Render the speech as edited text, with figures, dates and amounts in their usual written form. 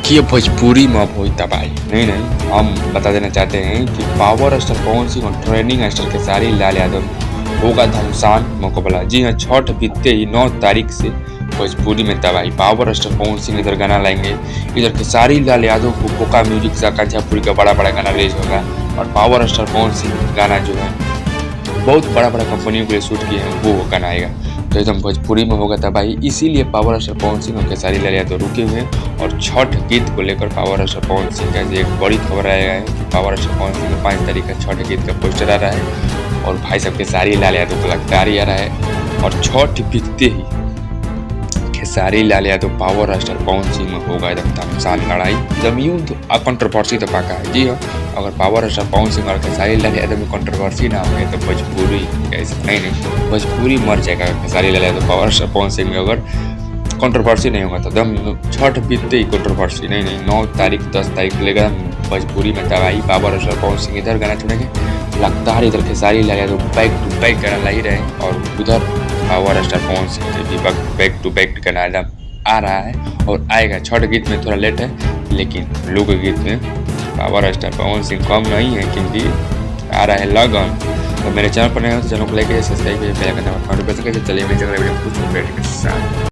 देखिए भोजपुरी में अब हुई तबाही नहीं हम बता देना चाहते हैं कि पावर स्टार पवन सिंह और ट्रेंडिंग स्टार खेसारी लाल यादव होगा घमासान मुकाबला। जी हाँ, छठ बीतते ही 9 तारीख से भोजपुरी में तबाही। पावर स्टार पवन सिंह इधर गाना लाएंगे, इधर खेसारी लाल यादव को पोका म्यूजिक से आकांक्षापुरी का बड़ा गाना रिलीज होगा। और पावर स्टार पवन सिंह गाना जो है बहुत बड़ा कंपनियों के लिए शूट किए हैं, वो गाना आएगा तो एकदम भोजपुरी में होगा तबाही। इसीलिए पावर स्टार पवन सिंह और खेसारी लाल यादव रुके हुए हैं। और छठ गीत को लेकर पावर स्टार पवन सिंह का एक बड़ी खबर आया है कि पावर स्टार पवन सिंह का 5 तारीख का छठ गीत का पोस्टर आ रहा है और भाई साहब खेसारी लाल यादव को लगता ही आ रहा है। और छठ बीतते ही खेसारी लाल यादव पावर स्टार पवन सिंह में होगा एकदम घमासान लड़ाई, एकदम युद्ध। कंट्रोवर्सी तो पाका है। जी हाँ, अगर पावर स्टार पवन सिंह और खेसारी लाल यादव में कंट्रोवर्सी ना हो तो भोजपुरी कैसे नहीं भोजपुरी मर जाएगा। खेसारी लाल यादव पावर स्टार पवन सिंह में अगर कंट्रोवर्सी नहीं होगा तो एकदम छठ बीतते ही कंट्रोवर्सी नहीं 9 तारीख 10 तारीख लेगा भोजपुरी में तबाही। पावर स्टार पवन सिंह इधर गाना छोड़ेंगे, लगता है इधर Khesari Lal Yadav back to back गाना ला ही रहे और उधर पावर स्टार पवन सिंह के भी बैक टू बैक गाना एकदम आ रहा है और आएगा। छठ गीत में थोड़ा लेट है, लेकिन लोक गीत में पावर स्टार पवन सिंह कम नहीं है क्योंकि आ रहा है लगन। तो मेरे चैनल पर नए हो तो चैनल को लाइक सब्सक्राइब करिए, बेल आइकन दबाना। चलिए मेरे चैनल वीडियो कुछ के साथ